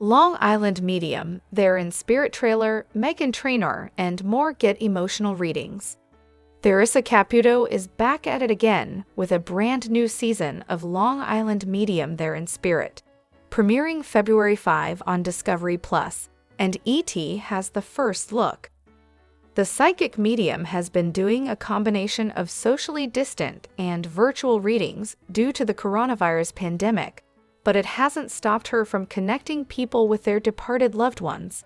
Long Island Medium, They're in Spirit trailer, Meghan Trainor, and more get emotional readings. Theresa Caputo is back at it again with a brand new season of Long Island Medium, They're in Spirit, premiering February 5 on Discovery Plus, and ET has the first look. The psychic medium has been doing a combination of socially distant and virtual readings due to the coronavirus pandemic, but it hasn't stopped her from connecting people with their departed loved ones.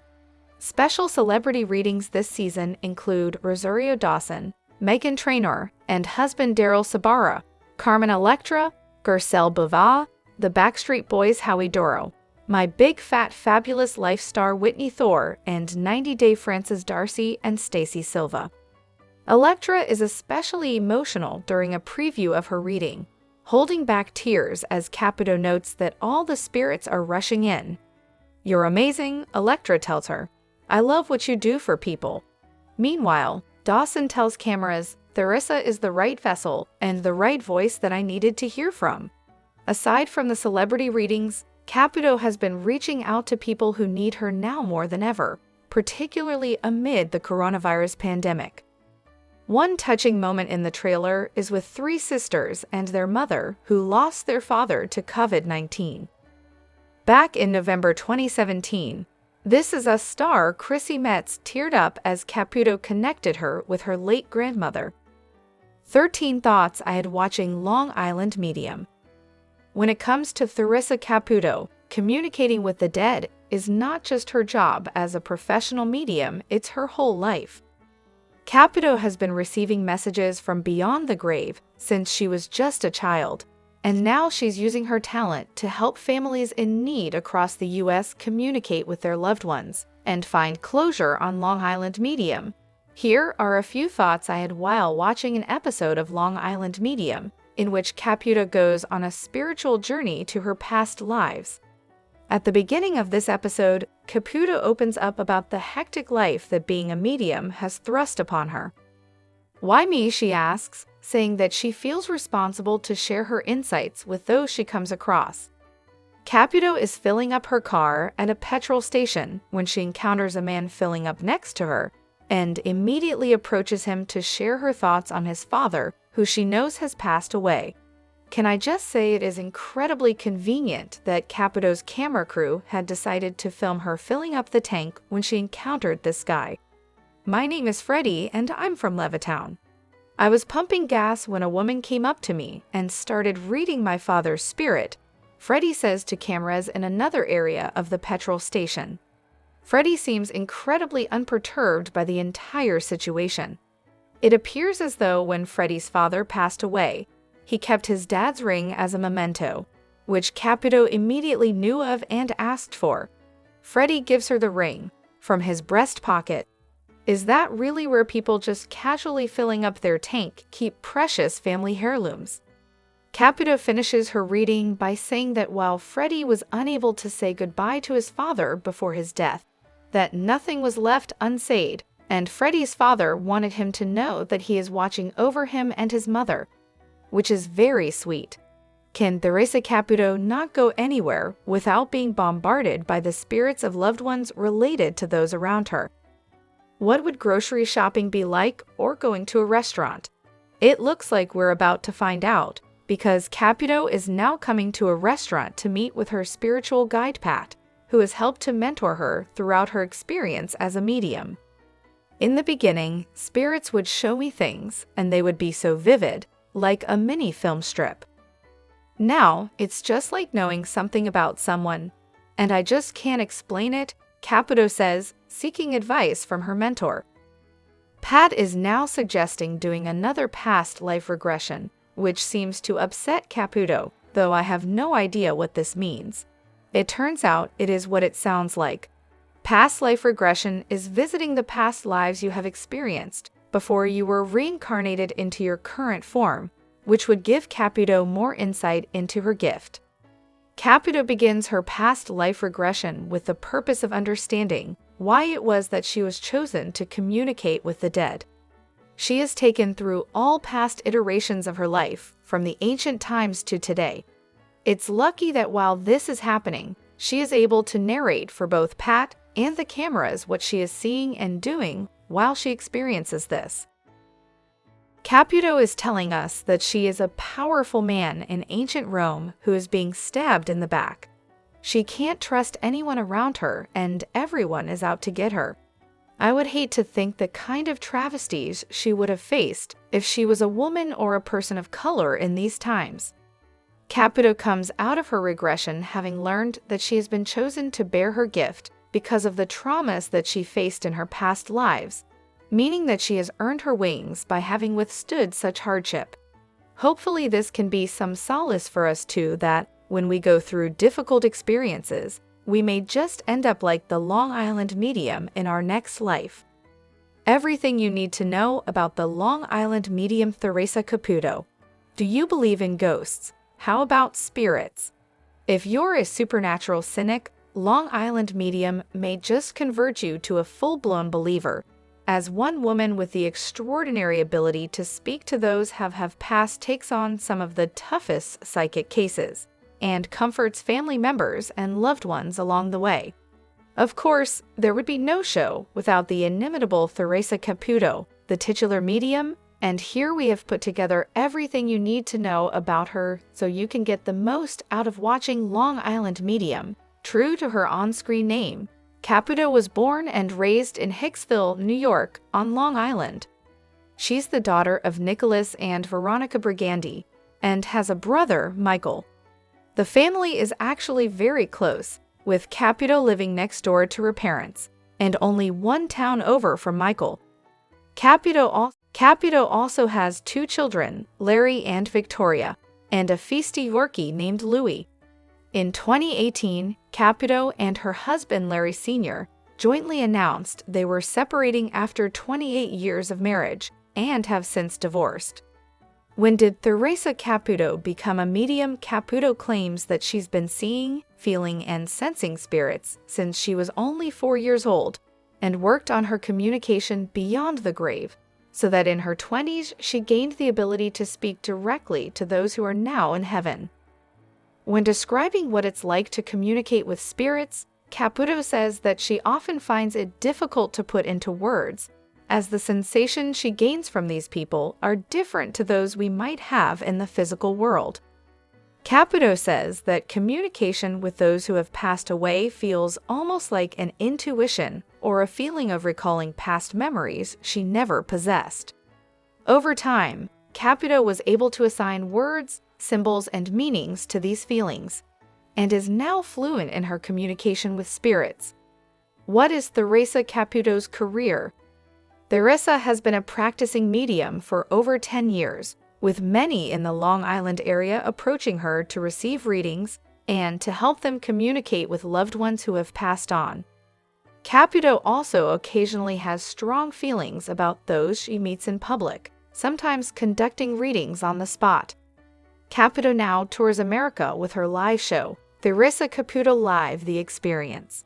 Special celebrity readings this season include Rosario Dawson, Meghan Trainor, and husband Daryl Sabara, Carmen Electra, Garcelle Bova, the Backstreet Boys' Howie Doro, My Big Fat Fabulous Life star Whitney Thore, and 90 Day Frances Darcy and Stacey Silva. Electra is especially emotional during a preview of her reading, holding back tears as Caputo notes that all the spirits are rushing in. "You're amazing," Electra tells her. "I love what you do for people." Meanwhile, Dawson tells cameras, "Theresa is the right vessel and the right voice that I needed to hear from." Aside from the celebrity readings, Caputo has been reaching out to people who need her now more than ever, particularly amid the coronavirus pandemic. One touching moment in the trailer is with three sisters and their mother who lost their father to COVID-19. Back in November 2017, This Is Us star Chrissy Metz teared up as Caputo connected her with her late grandmother. 13 thoughts I had watching Long Island Medium. When it comes to Theresa Caputo, communicating with the dead is not just her job as a professional medium, it's her whole life. Caputo has been receiving messages from beyond the grave since she was just a child, and now she's using her talent to help families in need across the U.S. communicate with their loved ones and find closure on Long Island Medium. Here are a few thoughts I had while watching an episode of Long Island Medium, in which Caputo goes on a spiritual journey to her past lives. At the beginning of this episode, Caputo opens up about the hectic life that being a medium has thrust upon her. "Why me?" she asks, saying that she feels responsible to share her insights with those she comes across. Caputo is filling up her car at a petrol station when she encounters a man filling up next to her and immediately approaches him to share her thoughts on his father, who she knows has passed away. Can I just say it is incredibly convenient that Caputo's camera crew had decided to film her filling up the tank when she encountered this guy. "My name is Freddie and I'm from Levittown. I was pumping gas when a woman came up to me and started reading my father's spirit," Freddie says to cameras in another area of the petrol station. Freddie seems incredibly unperturbed by the entire situation. It appears as though when Freddie's father passed away, he kept his dad's ring as a memento, which Caputo immediately knew of and asked for. Freddie gives her the ring from his breast pocket. Is that really where people just casually filling up their tank keep precious family heirlooms? Caputo finishes her reading by saying that while Freddie was unable to say goodbye to his father before his death, that nothing was left unsaid, and Freddie's father wanted him to know that he is watching over him and his mother, which is very sweet. Can Theresa Caputo not go anywhere without being bombarded by the spirits of loved ones related to those around her? What would grocery shopping be like, or going to a restaurant? It looks like we're about to find out, because Caputo is now coming to a restaurant to meet with her spiritual guide Pat, who has helped to mentor her throughout her experience as a medium. "In the beginning, spirits would show me things, and they would be so vivid, like a mini film strip. Now, it's just like knowing something about someone, and I just can't explain it," Caputo says, seeking advice from her mentor. Pat is now suggesting doing another past life regression, which seems to upset Caputo, though I have no idea what this means. It turns out it is what it sounds like. Past life regression is visiting the past lives you have experienced before you were reincarnated into your current form, which would give Caputo more insight into her gift. Caputo begins her past life regression with the purpose of understanding why it was that she was chosen to communicate with the dead. She is taken through all past iterations of her life, from the ancient times to today. It's lucky that while this is happening, she is able to narrate for both Pat and the cameras what she is seeing and doing while she experiences this. Caputo is telling us that she is a powerful man in ancient Rome who is being stabbed in the back. She can't trust anyone around her, and everyone is out to get her. I would hate to think the kind of travesties she would have faced if she was a woman or a person of color in these times. Caputo comes out of her regression having learned that she has been chosen to bear her gift because of the traumas that she faced in her past lives, meaning that she has earned her wings by having withstood such hardship. Hopefully this can be some solace for us too, that when we go through difficult experiences, we may just end up like the Long Island medium in our next life. Everything you need to know about the Long Island medium Theresa Caputo. Do you believe in ghosts? How about spirits? If you're a supernatural cynic, Long Island medium may just convert you to a full-blown believer, as one woman with the extraordinary ability to speak to those who have passed takes on some of the toughest psychic cases and comforts family members and loved ones along the way. Of course, there would be no show without the inimitable Theresa Caputo, the titular medium, and here we have put together everything you need to know about her so you can get the most out of watching Long Island Medium. True to her on-screen name, Caputo was born and raised in Hicksville, New York, on Long Island. She's the daughter of Nicholas and Veronica Brigandi and has a brother, Michael. The family is actually very close, with Caputo living next door to her parents, and only one town over from Michael. Caputo also has 2 children, Larry and Victoria, and a feisty Yorkie named Louie. In 2018, Caputo and her husband Larry Sr. jointly announced they were separating after 28 years of marriage and have since divorced. When did Theresa Caputo become a medium? Caputo claims that she's been seeing, feeling, and sensing spirits since she was only 4 years old and worked on her communication beyond the grave, so that in her 20s she gained the ability to speak directly to those who are now in heaven. When describing what it's like to communicate with spirits, Caputo says that she often finds it difficult to put into words, as the sensations she gains from these people are different to those we might have in the physical world. Caputo says that communication with those who have passed away feels almost like an intuition or a feeling of recalling past memories she never possessed. Over time, Caputo was able to assign words, symbols, and meanings to these feelings, and is now fluent in her communication with spirits. What is Theresa Caputo's career? Theresa has been a practicing medium for over 10 years, with many in the Long Island area approaching her to receive readings and to help them communicate with loved ones who have passed on. Caputo also occasionally has strong feelings about those she meets in public, sometimes conducting readings on the spot. Caputo now tours America with her live show, Theresa Caputo Live: The Experience.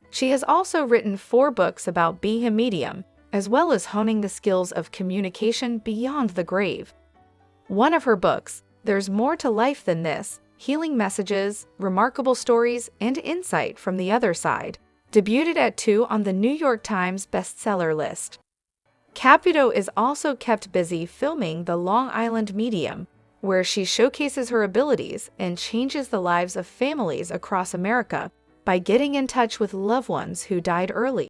She has also written 4 books about being a medium, as well as honing the skills of communication beyond the grave. One of her books, There's More to Life Than This: Healing Messages, Remarkable Stories, and Insight from the Other Side, debuted at 2 on the New York Times bestseller list. Caputo is also kept busy filming The Long Island Medium, where she showcases her abilities and changes the lives of families across America by getting in touch with loved ones who died early.